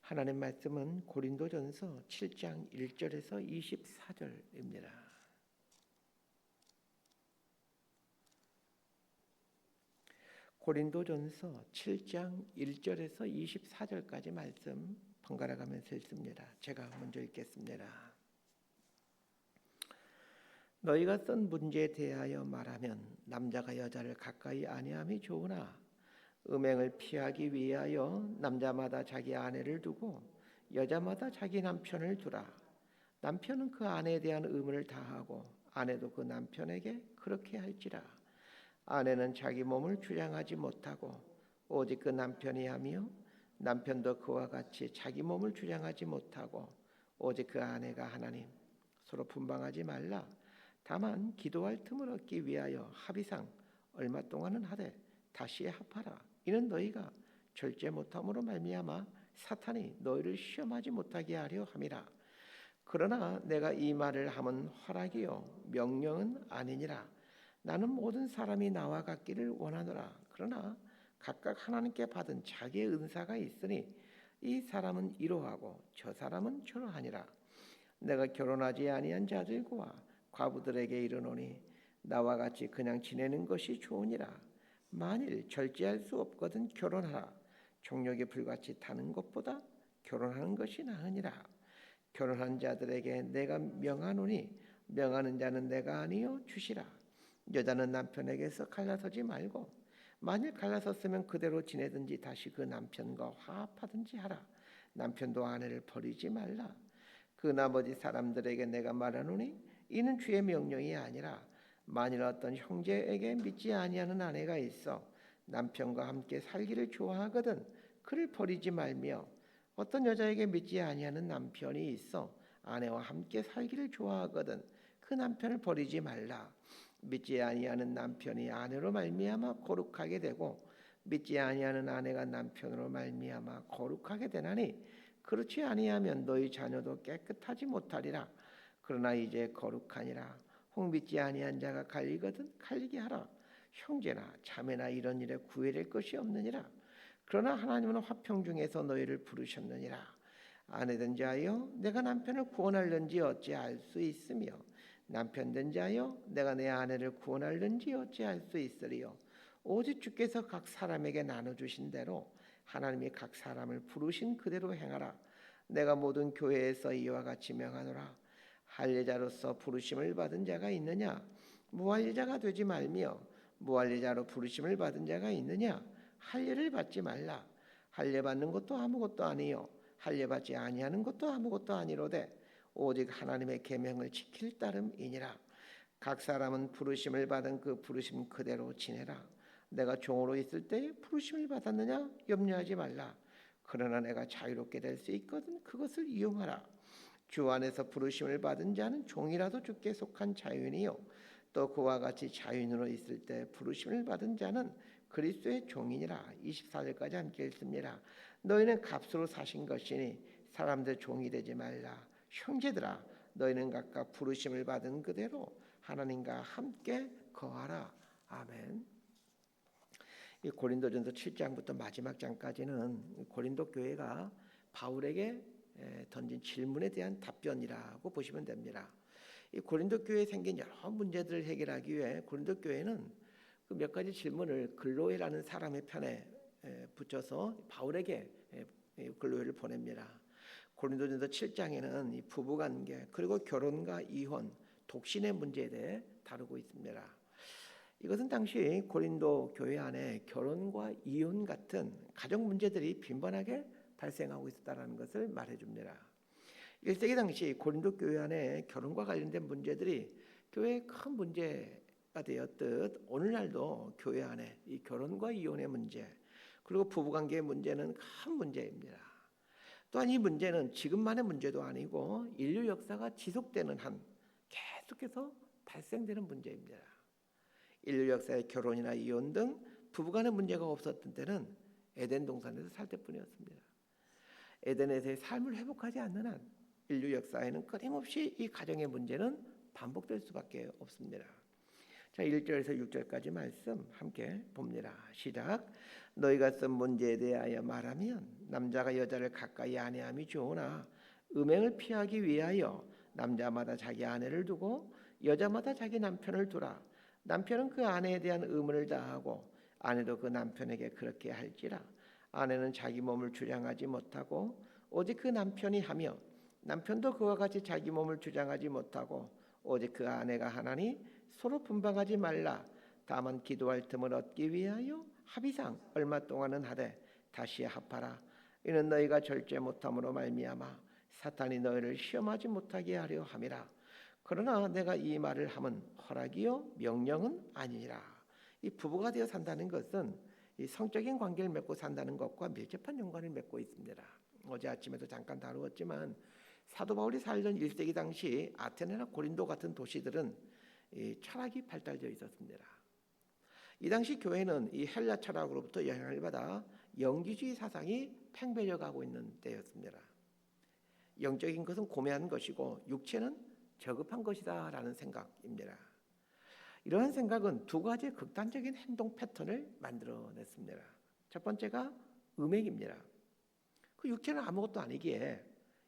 하나님 말씀은 고린도전서 7장 1절에서 24절입니다. 고린도전서 7장 1절에서 24절까지 말씀 번갈아 가면서 읽습니다. 제가 먼저 읽겠습니다. 너희가 쓴 문제에 대하여 말하면 남자가 여자를 가까이 아니함이 좋으나 음행을 피하기 위하여 남자마다 자기 아내를 두고 여자마다 자기 남편을 두라. 남편은 그 아내에 대한 의무를 다하고 아내도 그 남편에게 그렇게 할지라. 아내는 자기 몸을 주장하지 못하고 오직 그 남편이 하며 남편도 그와 같이 자기 몸을 주장하지 못하고 오직 그 아내가 하나님. 서로 분방하지 말라. 다만 기도할 틈을 얻기 위하여 합의상 얼마 동안은 하되 다시 합하라. 이는 너희가 절제 못함으로 말미암아 사탄이 너희를 시험하지 못하게 하려 함이라. 그러나 내가 이 말을 함은 허락이요 명령은 아니니라. 나는 모든 사람이 나와 같기를 원하노라. 그러나 각각 하나님께 받은 자기의 은사가 있으니 이 사람은 이러하고 저 사람은 저러하니라. 내가 결혼하지 아니한 자들과 과부들에게 이르노니 나와 같이 그냥 지내는 것이 좋으니라. 만일 절제할 수 없거든 결혼하라. 정욕이 불같이 타는 것보다 결혼하는 것이 나으니라. 결혼한 자들에게 내가 명하노니 명하는 자는 내가 아니요 주시라. 여자는 남편에게서 갈라서지 말고 만일 갈라섰으면 그대로 지내든지 다시 그 남편과 화합하든지 하라. 남편도 아내를 버리지 말라. 그 나머지 사람들에게 내가 말하노니 이는 주의 명령이 아니라 만일 어떤 형제에게 믿지 아니하는 아내가 있어 남편과 함께 살기를 좋아하거든 그를 버리지 말며 어떤 여자에게 믿지 아니하는 남편이 있어 아내와 함께 살기를 좋아하거든 그 남편을 버리지 말라. 믿지 아니하는 남편이 아내로 말미암아 거룩하게 되고 믿지 아니하는 아내가 남편으로 말미암아 거룩하게 되나니 그렇지 아니하면 너희 자녀도 깨끗하지 못하리라. 그러나 이제 거룩하니라. 혹 믿지 아니한 자가 갈리거든 갈리게 하라. 형제나 자매나 이런 일에 구애될 것이 없느니라. 그러나 하나님은 화평 중에서 너희를 부르셨느니라. 아내된 자여 내가 남편을 구원할는지 어찌할 수 있으며 남편된 자여 내가 내 아내를 구원할는지 어찌할 수 있으리요. 오직 주께서 각 사람에게 나눠주신 대로 하나님이 각 사람을 부르신 그대로 행하라. 내가 모든 교회에서 이와 같이 명하노라. 할례자로서 부르심을 받은 자가 있느냐? 무할례자가 되지 말며 무할례자로 부르심을 받은 자가 있느냐? 할례를 받지 말라. 할례 받는 것도 아무것도 아니요 할례 받지 아니하는 것도 아무것도 아니로되 오직 하나님의 계명을 지킬 따름이니라. 각 사람은 부르심을 받은 그 부르심 그대로 지내라. 내가 종으로 있을 때에 부르심을 받았느냐 염려하지 말라. 그러나 내가 자유롭게 될 수 있거든 그것을 이용하라. 주 안에서 부르심을 받은 자는 종이라도 주께 속한 자유인이요 또 그와 같이 자유인으로 있을 때 부르심을 받은 자는 그리스도의 종이니라. 24절까지 함께 읽습니다. 너희는 값으로 사신 것이니 사람들 종이 되지 말라. 형제들아 너희는 각각 부르심을 받은 그대로 하나님과 함께 거하라. 아멘. 이 고린도전서 7장부터 마지막 장까지는 고린도 교회가 바울에게 던진 질문에 대한 답변이라고 보시면 됩니다. 이 고린도 교회에 생긴 여러 문제들을 해결하기 위해 고린도 교회는 그 몇 가지 질문을 글로에라는 사람의 편에 붙여서 바울에게 글로에를 보냅니다. 고린도전서 7장에는 이 부부관계 그리고 결혼과 이혼, 독신의 문제에 대해 다루고 있습니다. 이것은 당시 고린도 교회 안에 결혼과 이혼 같은 가정 문제들이 빈번하게 발생하고 있었다는 것을 말해줍니다. 1세기 당시 고린도 교회 안에 결혼과 관련된 문제들이 교회의 큰 문제가 되었듯 오늘날도 교회 안에 이 결혼과 이혼의 문제 그리고 부부관계의 문제는 큰 문제입니다. 또한 이 문제는 지금만의 문제도 아니고 인류 역사가 지속되는 한 계속해서 발생되는 문제입니다. 인류 역사의 결혼이나 이혼 등 부부간의 문제가 없었던 때는 에덴 동산에서 살 때뿐이었습니다. 에덴에서의 삶을 회복하지 않는 한 인류 역사에는 끊임없이 이 가정의 문제는 반복될 수밖에 없습니다. 자, 1절에서 6절까지 말씀 함께 봅니다. 시작. 너희가 쓴 문제에 대하여 말하면 남자가 여자를 가까이 아니함이 좋으나 음행을 피하기 위하여 남자마다 자기 아내를 두고 여자마다 자기 남편을 두라. 남편은 그 아내에 대한 의무를 다하고 아내도 그 남편에게 그렇게 할지라. 아내는 자기 몸을 주장하지 못하고 오직 그 남편이 하며 남편도 그와 같이 자기 몸을 주장하지 못하고 오직 그 아내가 하나니 서로 분방하지 말라. 다만 기도할 틈을 얻기 위하여 합의상 얼마 동안은 하되 다시 합하라. 이는 너희가 절제 못함으로 말미암아 사탄이 너희를 시험하지 못하게 하려 함이라. 그러나 내가 이 말을 함은 허락이요 명령은 아니니라. 이 부부가 되어 산다는 것은 이 성적인 관계를 맺고 산다는 것과 밀접한 연관을 맺고 있습니다. 어제 아침에도 잠깐 다루었지만 사도 바울이 살던 1세기 당시 아테네나 고린도 같은 도시들은 이 철학이 발달되어 있었습니다. 이 당시 교회는 이 헬라 철학으로부터 영향을 받아 영지주의 사상이 팽배해 가고 있는 때였습니다. 영적인 것은 고매한 것이고 육체는 저급한 것이다라는 생각입니다. 이러한 생각은 두 가지의 극단적인 행동 패턴을 만들어냈습니다. 첫 번째가 음행입니다. 그 육체는 아무것도 아니기에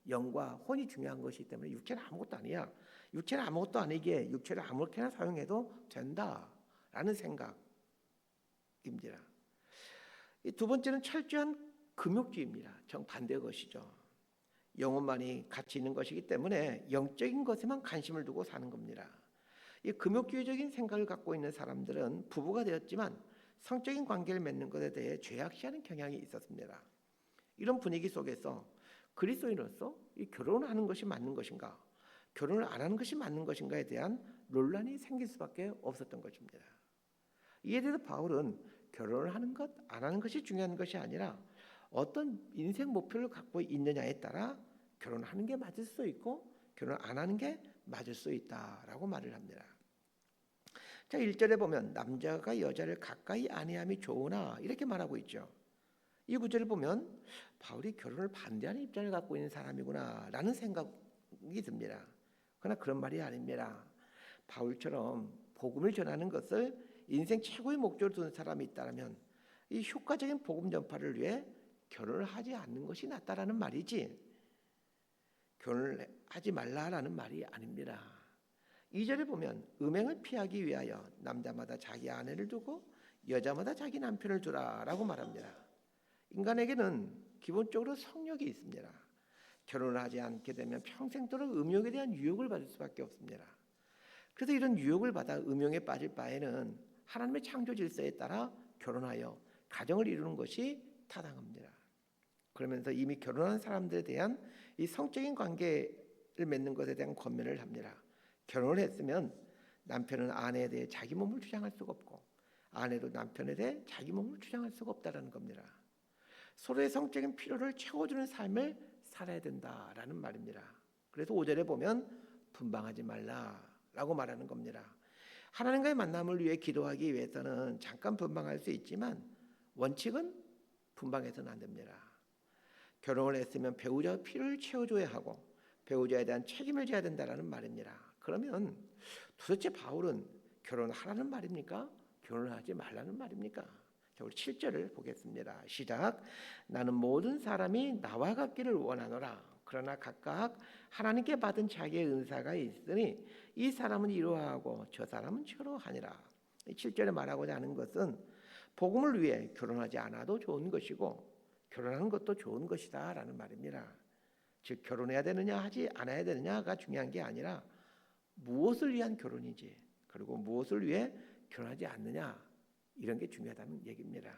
영과 혼이 중요한 것이기 때문에 육체는 아무것도 아니야. 육체는 아무것도 아니기에 육체를 아무렇게나 사용해도 된다라는 생각입니다. 이 두 번째는 철저한 금욕주의입니다. 정반대의 것이죠. 영혼만이 가치 있는 것이기 때문에 영적인 것에만 관심을 두고 사는 겁니다. 이 금욕주의적인 생각을 갖고 있는 사람들은 부부가 되었지만 성적인 관계를 맺는 것에 대해 죄악시하는 경향이 있었습니다. 이런 분위기 속에서 그리스도인으로서 이 결혼하는 것이 맞는 것인가, 결혼을 안 하는 것이 맞는 것인가에 대한 논란이 생길 수밖에 없었던 것입니다. 이에 대해서 바울은 결혼을 하는 것, 안 하는 것이 중요한 것이 아니라 어떤 인생 목표를 갖고 있느냐에 따라 결혼하는 게 맞을 수 있고 결혼 안 하는 게 맞을 수 있다라고 말을 합니다. 자, 1절에 보면 남자가 여자를 가까이 아니함이 좋으나 이렇게 말하고 있죠. 이 구절을 보면 바울이 결혼을 반대하는 입장을 갖고 있는 사람이구나 라는 생각이 듭니다. 그러나 그런 말이 아닙니다. 바울처럼 복음을 전하는 것을 인생 최고의 목적으로 두는 사람이 있다면 이 효과적인 복음 전파를 위해 결혼을 하지 않는 것이 낫다라는 말이지 결혼을 하지 말라라는 말이 아닙니다. 2절에 보면 음행을 피하기 위하여 남자마다 자기 아내를 두고 여자마다 자기 남편을 두라라고 말합니다. 인간에게는 기본적으로 성욕이 있습니다. 결혼을 하지 않게 되면 평생도록 음욕에 대한 유혹을 받을 수밖에 없습니다. 그래서 이런 유혹을 받아 음욕에 빠질 바에는 하나님의 창조 질서에 따라 결혼하여 가정을 이루는 것이 타당합니다. 그러면서 이미 결혼한 사람들에 대한 이 성적인 관계를 맺는 것에 대한 권면을 합니다. 결혼을 했으면 남편은 아내에 대해 자기 몸을 주장할 수가 없고 아내도 남편에 대해 자기 몸을 주장할 수가 없다는 겁니다. 서로의 성적인 필요를 채워주는 삶을 살아야 된다라는 말입니다. 그래서 5절에 보면 분방하지 말라라고 말하는 겁니다. 하나님과의 만남을 위해 기도하기 위해서는 잠깐 분방할 수 있지만 원칙은 분방해서는 안 됩니다. 결혼을 했으면 배우자의 필요를 채워줘야 하고 배우자에 대한 책임을 져야 된다는 말입니다. 그러면 도대체 바울은 결혼하라는 말입니까? 결혼을 하지 말라는 말입니까? 자, 우리 7절을 보겠습니다. 시작. 나는 모든 사람이 나와 같기를 원하노라. 그러나 각각 하나님께 받은 자기의 은사가 있으니 이 사람은 이러하고 저 사람은 저러하니라. 7절에 말하고자 하는 것은 복음을 위해 결혼하지 않아도 좋은 것이고 결혼하는 것도 좋은 것이다 라는 말입니다. 즉 결혼해야 되느냐 하지 않아야 되느냐가 중요한 게 아니라 무엇을 위한 결혼이지 그리고 무엇을 위해 결혼하지 않느냐 이런 게 중요하다는 얘기입니다.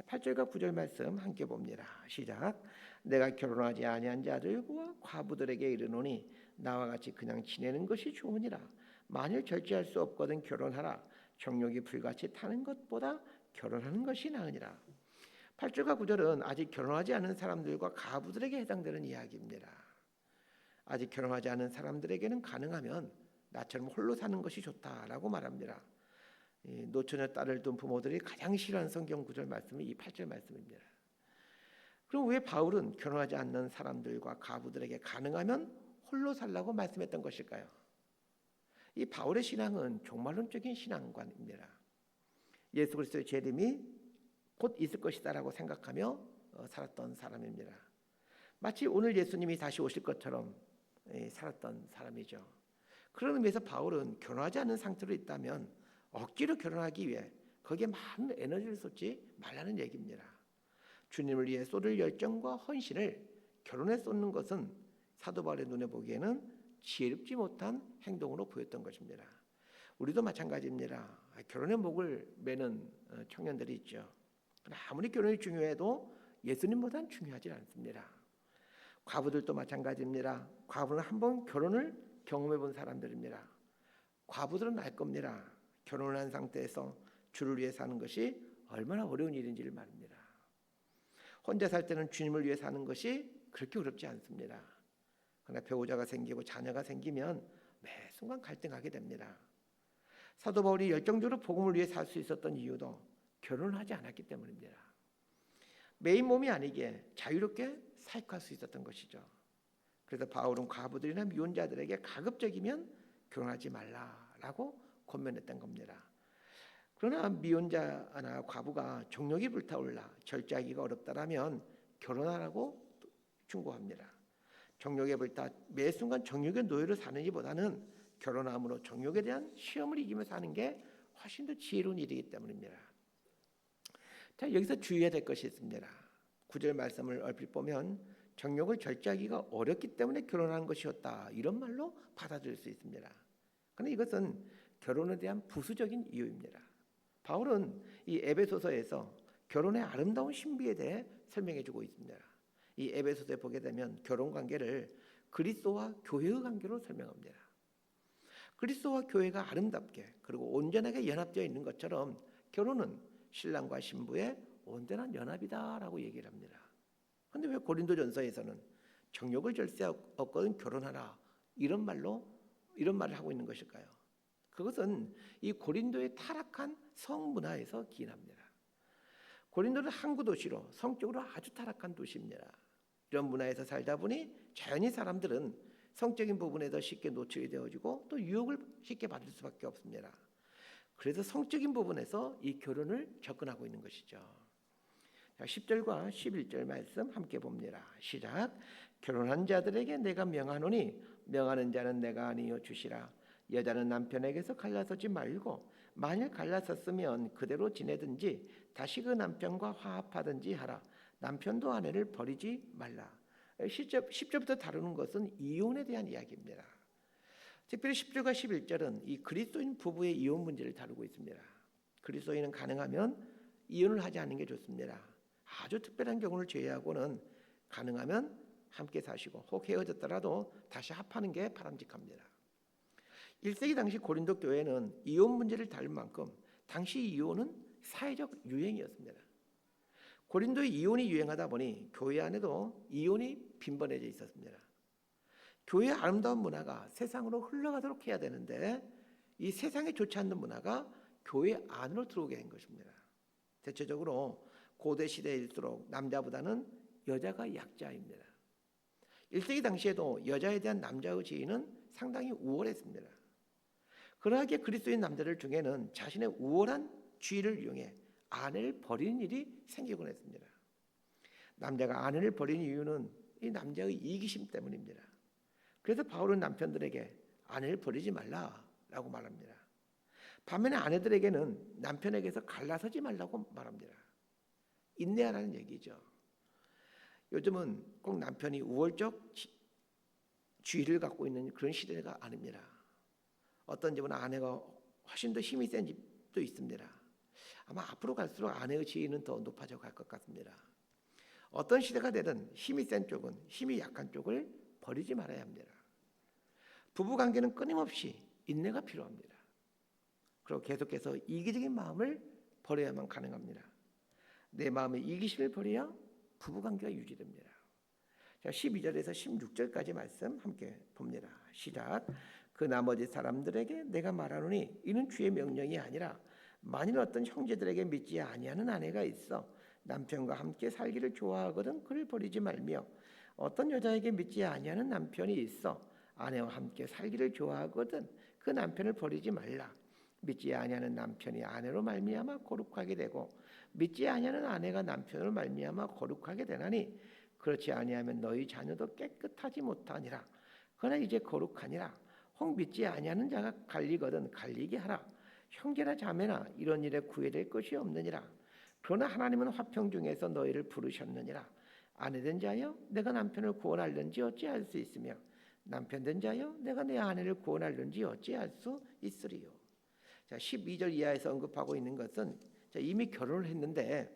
8절과 9절 말씀 함께 봅니다. 시작. 내가 결혼하지 아니한 자들과 과부들에게 이르노니 나와 같이 그냥 지내는 것이 좋으니라. 만일 절제할 수 없거든 결혼하라. 정욕이 불같이 타는 것보다 결혼하는 것이 나으니라. 8절과 9절은 아직 결혼하지 않은 사람들과 과부들에게 해당되는 이야기입니다. 아직 결혼하지 않은 사람들에게는 가능하면 나처럼 홀로 사는 것이 좋다라고 말합니다. 노처녀 딸을 둔 부모들이 가장 싫어하는 성경 구절 말씀이 이 8절 말씀입니다. 그럼 왜 바울은 결혼하지 않는 사람들과 과부들에게 가능하면 홀로 살라고 말씀했던 것일까요? 이 바울의 신앙은 종말론적인 신앙관입니다. 예수 그리스도의 재림이 곧 있을 것이다라고 생각하며 살았던 사람입니다. 마치 오늘 예수님이 다시 오실 것처럼 살았던 사람이죠. 그런 의미에서 바울은 결혼하지 않은 상태로 있다면 억지로 결혼하기 위해 거기에 많은 에너지를 쏟지 말라는 얘기입니다. 주님을 위해 쏟을 열정과 헌신을 결혼에 쏟는 것은 사도 바울의 눈에 보기에는 지혜롭지 못한 행동으로 보였던 것입니다. 우리도 마찬가지입니다. 결혼의 목을 매는 청년들이 있죠. 아무리 결혼이 중요해도 예수님보다는 중요하지 않습니다. 과부들도 마찬가지입니다. 과부는 한번 결혼을 경험해 본 사람들입니다. 과부들은 알 겁니다. 결혼을 한 상태에서 주를 위해 사는 것이 얼마나 어려운 일인지를 말입니다. 혼자 살 때는 주님을 위해 사는 것이 그렇게 어렵지 않습니다. 그러나 배우자가 생기고 자녀가 생기면 매 순간 갈등하게 됩니다. 사도 바울이 열정적으로 복음을 위해 살 수 있었던 이유도 결혼을 하지 않았기 때문입니다. 매인 몸이 아니기에 자유롭게 사역할 수 있었던 것이죠. 그래서 바울은 과부들이나 미혼자들에게 가급적이면 결혼하지 말라라고 권면했던 겁니다. 그러나 미혼자나 과부가 정욕이 불타올라 절제하기가 어렵다라면 결혼하라고 충고합니다. 정욕에 불타 매 순간 정욕의 노예로 사는 것보다는 결혼함으로 정욕에 대한 시험을 이기며 사는 게 훨씬 더 지혜로운 일이기 때문입니다. 자, 여기서 주의해야 될 것이 있습니다. 9절 말씀을 얼핏 보면 정욕을 절제하기가 어렵기 때문에 결혼하는 것이었다, 이런 말로 받아들일 수 있습니다. 그런데 이것은 결혼에 대한 부수적인 이유입니다. 바울은 이 에베소서에서 결혼의 아름다운 신비에 대해 설명해주고 있습니다. 이 에베소서에 보게 되면 결혼 관계를 그리스도와 교회의 관계로 설명합니다. 그리스도와 교회가 아름답게 그리고 온전하게 연합되어 있는 것처럼 결혼은 신랑과 신부의 온전한 연합이다라고 얘기를 합니다. 그런데 왜 고린도전서에서는 정욕을 절제하거든 결혼하라 이런 말을 하고 있는 것일까요? 그것은 이 고린도의 타락한 성문화에서 기인합니다. 고린도는 항구 도시로 성적으로 아주 타락한 도시입니다. 이런 문화에서 살다 보니 자연히 사람들은 성적인 부분에 더 쉽게 노출이 되어지고 또 유혹을 쉽게 받을 수밖에 없습니다. 그래서 성적인 부분에서 이 결혼을 접근하고 있는 것이죠. 자, 10절과 11절 말씀 함께 봅니다. 시작. 결혼한 자들에게 내가 명하노니 명하는 자는 내가 아니요 주시라. 여자는 남편에게서 갈라서지 말고 만일 갈라섰으면 그대로 지내든지 다시 그 남편과 화합하든지 하라. 남편도 아내를 버리지 말라. 10절부터 다루는 것은 이혼에 대한 이야기입니다. 특별히 10절과 11절은 이 그리스도인 부부의 이혼 문제를 다루고 있습니다. 그리스도인은 가능하면 이혼을 하지 않는 게 좋습니다. 아주 특별한 경우를 제외하고는 가능하면 함께 사시고 혹 헤어졌더라도 다시 합하는 게 바람직합니다. 1세기 당시 고린도 교회는 이혼 문제를 다룰 만큼 당시 이혼은 사회적 유행이었습니다. 고린도의 이혼이 유행하다 보니 교회 안에도 이혼이 빈번해져 있었습니다. 교회의 아름다운 문화가 세상으로 흘러가도록 해야 되는데 이 세상에 좋지 않는 문화가 교회 안으로 들어오게 된 것입니다. 대체적으로 고대 시대일수록 남자보다는 여자가 약자입니다. 1세기 당시에도 여자에 대한 남자의 지위는 상당히 우월했습니다. 그러하기에 그리스도인 남자들 중에는 자신의 우월한 지위를 이용해 아내를 버리는 일이 생기곤 했습니다. 남자가 아내를 버리는 이유는 이 남자의 이기심 때문입니다. 그래서 바울은 남편들에게 아내를 버리지 말라라고 말합니다. 반면에 아내들에게는 남편에게서 갈라서지 말라고 말합니다. 인내하라는 얘기죠. 요즘은 꼭 남편이 우월적 지위를 갖고 있는 그런 시대가 아닙니다. 어떤 집은 아내가 훨씬 더 힘이 센 집도 있습니다. 아마 앞으로 갈수록 아내의 지위는 더 높아져 갈 것 같습니다. 어떤 시대가 되든 힘이 센 쪽은 힘이 약한 쪽을 버리지 말아야 합니다. 부부관계는 끊임없이 인내가 필요합니다. 그리고 계속해서 이기적인 마음을 버려야만 가능합니다. 내 마음의 이기심을 버려야 부부관계가 유지됩니다. 자, 12절에서 16절까지 말씀 함께 봅니다. 시작. 그 나머지 사람들에게 내가 말하노니 이는 주의 명령이 아니라 만일 어떤 형제들에게 믿지 아니하는 아내가 있어 남편과 함께 살기를 좋아하거든 그를 버리지 말며 어떤 여자에게 믿지 아니하는 남편이 있어 아내와 함께 살기를 좋아하거든 그 남편을 버리지 말라. 믿지 아니하는 남편이 아내로 말미암아 거룩하게 되고 믿지 아니하는 아내가 남편으로 말미암아 거룩하게 되나니 그렇지 아니하면 너희 자녀도 깨끗하지 못하니라. 그러나 이제 거룩하니라. 혹 믿지 아니하는 자가 갈리거든 갈리게 하라. 형제나 자매나 이런 일에 구애될 것이 없느니라. 그러나 하나님은 화평 중에서 너희를 부르셨느니라. 아내된 자여 내가 남편을 구원하려는지 어찌할 수 있으며 남편 된 자여 내가 내 아내를 구원하려는지 어찌할 수 있으리요. 자, 12절 이하에서 언급하고 있는 것은 이미 결혼을 했는데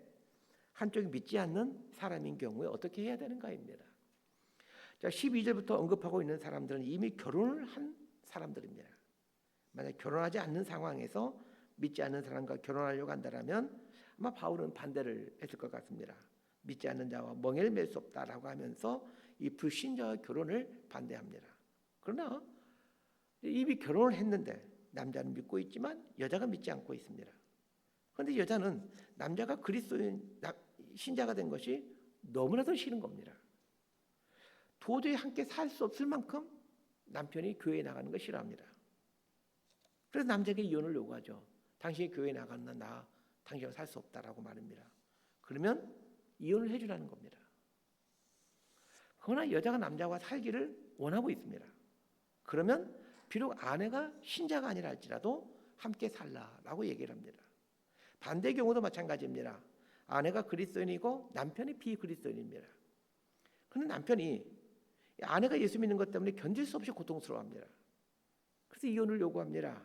한쪽이 믿지 않는 사람인 경우에 어떻게 해야 되는가입니다. 자, 12절부터 언급하고 있는 사람들은 이미 결혼을 한 사람들입니다. 만약 결혼하지 않는 상황에서 믿지 않는 사람과 결혼하려고 한다면 아마 바울은 반대를 했을 것 같습니다. 믿지 않는 자와 멍에를 맬 수 없다라고 하면서 이 불신자와 결혼을 반대합니다. 그러나 이미 결혼을 했는데 남자는 믿고 있지만 여자가 믿지 않고 있습니다. 그런데 여자는 남자가 그리스도인 신자가 된 것이 너무나도 싫은 겁니다. 도저히 함께 살 수 없을 만큼 남편이 교회에 나가는 걸 싫어합니다. 그래서 남자에게 이혼을 요구하죠. 당신이 교회에 나가는 한 나 당신과 살 수 없다라고 말합니다. 그러면 이혼을 해주라는 겁니다. 그러나 여자가 남자와 살기를 원하고 있습니다. 그러면 비록 아내가 신자가 아니라 할지라도 함께 살라라고 얘기를 합니다. 반대의 경우도 마찬가지입니다. 아내가 그리스도인이고 남편이 비그리스도인입니다. 그런데 남편이 아내가 예수 믿는 것 때문에 견딜 수 없이 고통스러워합니다. 그래서 이혼을 요구합니다.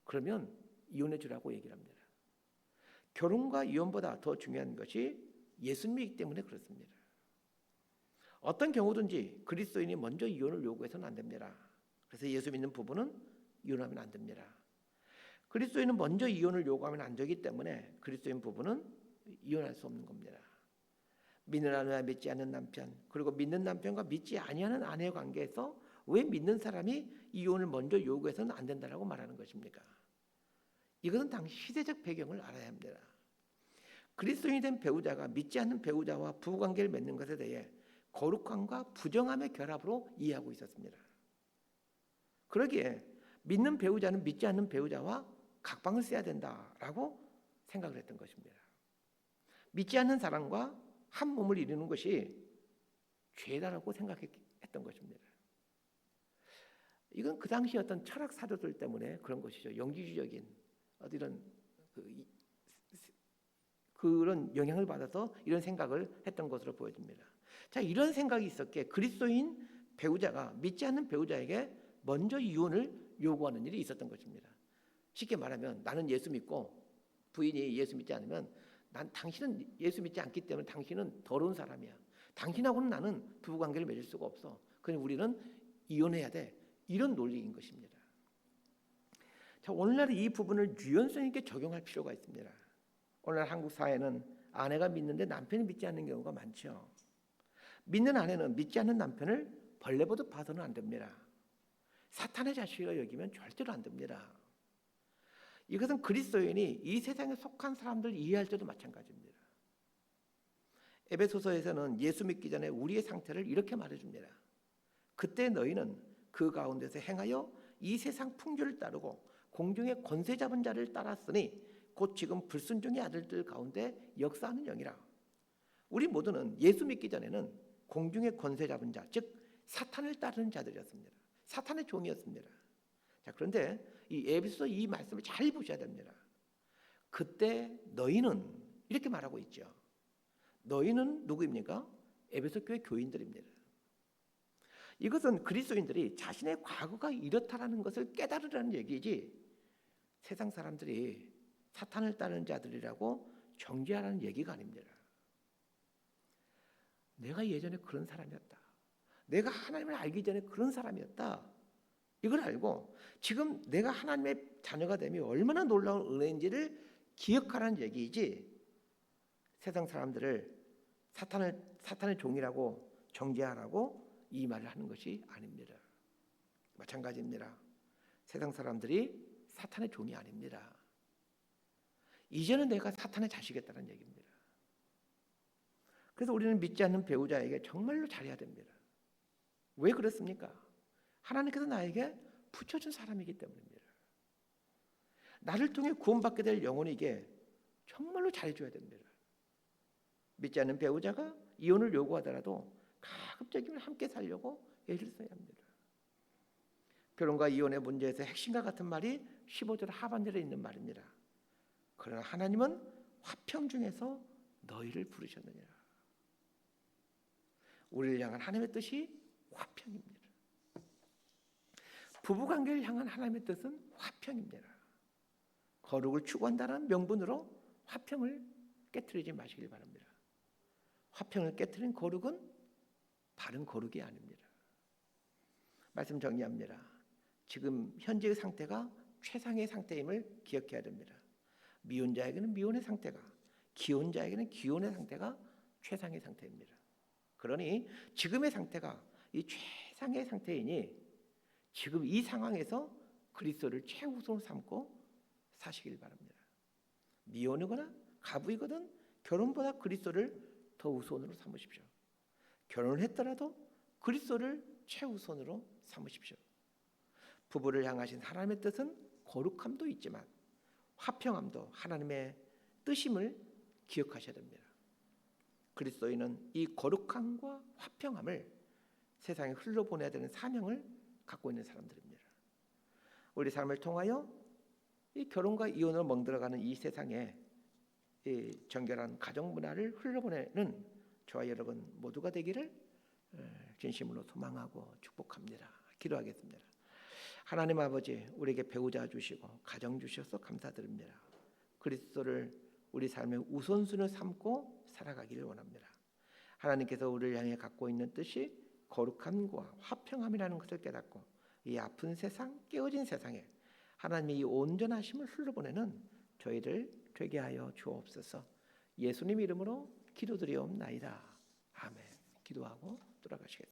그러면 이혼해 주라고 얘기를 합니다. 결혼과 이혼보다 더 중요한 것이 예수 믿기 때문에 그렇습니다. 어떤 경우든지 그리스도인이 먼저 이혼을 요구해서는 안 됩니다. 그래서 예수 믿는 부부는 이혼하면 안 됩니다. 그리스도인은 먼저 이혼을 요구하면 안 되기 때문에 그리스도인 부부는 이혼할 수 없는 겁니다. 믿는 아내와 믿지 않는 남편, 그리고 믿는 남편과 믿지 아니하는 아내의 관계에서 왜 믿는 사람이 이혼을 먼저 요구해서는 안 된다라고 말하는 것입니까? 이것은 당시 시대적 배경을 알아야 합니다. 그리스도인이 된 배우자가 믿지 않는 배우자와 부부관계를 맺는 것에 대해 거룩함과 부정함의 결합으로 이해하고 있었습니다. 그러기에 믿는 배우자는 믿지 않는 배우자와 각방을 써야 된다라고 생각을 했던 것입니다. 믿지 않는 사람과 한 몸을 이루는 것이 죄다라고 생각했던 것입니다. 이건 그 당시 어떤 철학 사도들 때문에 그런 것이죠. 영지주의적인 이런 그런 영향을 받아서 이런 생각을 했던 것으로 보여집니다. 자, 이런 생각이 있었기에 그리스도인 배우자가 믿지 않는 배우자에게 먼저 이혼을 요구하는 일이 있었던 것입니다. 쉽게 말하면 나는 예수 믿고 부인이 예수 믿지 않으면 당신은 예수 믿지 않기 때문에 당신은 더러운 사람이야. 당신하고는 나는 부부관계를 맺을 수가 없어. 그러니 우리는 이혼해야 돼. 이런 논리인 것입니다. 자, 오늘날 이 부분을 유연성 있게 적용할 필요가 있습니다. 오늘날 한국 사회는 아내가 믿는데 남편이 믿지 않는 경우가 많죠. 믿는 아내는 믿지 않는 남편을 벌레 보듯 봐서는 안 됩니다. 사탄의 자식이라 여기면 절대로 안 됩니다. 이것은 그리스도인이 이 세상에 속한 사람들 이해할 때도 마찬가지입니다. 에베소서에서는 예수 믿기 전에 우리의 상태를 이렇게 말해줍니다. 그때 너희는 그 가운데서 행하여 이 세상 풍조를 따르고 공중의 권세 잡은 자를 따랐으니 곧 지금 불순종의 아들들 가운데 역사하는 영이라. 우리 모두는 예수 믿기 전에는 공중의 권세 잡은 자, 즉 사탄을 따르는 자들이었습니다. 사탄의 종이었습니다. 자, 그런데 이 에베소서 이 말씀을 잘 보셔야 됩니다. 그때 너희는 이렇게 말하고 있죠. 너희는 누구입니까? 에베소 교회 교인들입니다. 이것은 그리스도인들이 자신의 과거가 이렇다라는 것을 깨달으라는 얘기지 세상 사람들이 사탄을 따르는 자들이라고 정죄하라는 얘기가 아닙니다. 내가 예전에 그런 사람이었다. 내가 하나님을 알기 전에 그런 사람이었다. 이걸 알고 지금 내가 하나님의 자녀가 되면 얼마나 놀라운 은혜인지를 기억하라는 얘기이지 세상 사람들을 사탄의 종이라고 정죄하라고 이 말을 하는 것이 아닙니다. 마찬가지입니다. 세상 사람들이 사탄의 종이 아닙니다. 이제는 내가 사탄의 자식이었다는 얘기입니다. 그래서 우리는 믿지 않는 배우자에게 정말로 잘해야 됩니다. 왜 그렇습니까? 하나님께서 나에게 붙여준 사람이기 때문입니다. 나를 통해 구원받게 될 영혼에게 정말로 잘해줘야 됩니다. 믿지 않는 배우자가 이혼을 요구하더라도 가급적이면 함께 살려고 애를 써야 합니다. 결혼과 이혼의 문제에서 핵심과 같은 말이 15절 하반절에 있는 말입니다. 그러나 하나님은 화평 중에서 너희를 부르셨느니라. 우리를 향한 하나님의 뜻이 화평입니다. 부부관계를 향한 하나님의 뜻은 화평입니다. 거룩을 추구한다는 명분으로 화평을 깨트리지 마시길 바랍니다. 화평을 깨트린 거룩은 바른 거룩이 아닙니다. 말씀 정리합니다. 지금 현재의 상태가 최상의 상태임을 기억해야 됩니다. 미혼자에게는 미혼의 상태가, 기혼자에게는 기혼의 상태가 최상의 상태입니다. 그러니 지금의 상태가 이 최상의 상태이니 지금 이 상황에서 그리스도를 최우선으로 삼고 사시길 바랍니다. 미혼이거나 가부이거든 결혼보다 그리스도를 더 우선으로 삼으십시오. 결혼을 했더라도 그리스도를 최우선으로 삼으십시오. 부부를 향하신 하나님의 뜻은 거룩함도 있지만 화평함도 하나님의 뜻임을 기억하셔야 됩니다. 그리스도인은 이 거룩함과 화평함을 세상에 흘러보내야 되는 사명을 갖고 있는 사람들입니다. 우리 삶을 통하여 이 결혼과 이혼으로 멍들어가는 이 세상에 이 정결한 가정 문화를 흘러보내는 저와 여러분 모두가 되기를 진심으로 소망하고 축복합니다. 기도하겠습니다. 하나님 아버지, 우리에게 배우자 주시고 가정 주셔서 감사드립니다. 그리스도를 우리 삶의 우선순위를 삼고 살아가기를 원합니다. 하나님께서 우리를 향해 갖고 있는 뜻이 거룩함과 화평함이라는 것을 깨닫고 이 아픈 세상, 깨어진 세상에 하나님의 이 온전하심을 흘러보내는 저희들 되게 하여 주옵소서. 예수님 이름으로 기도드리옵나이다. 아멘. 기도하고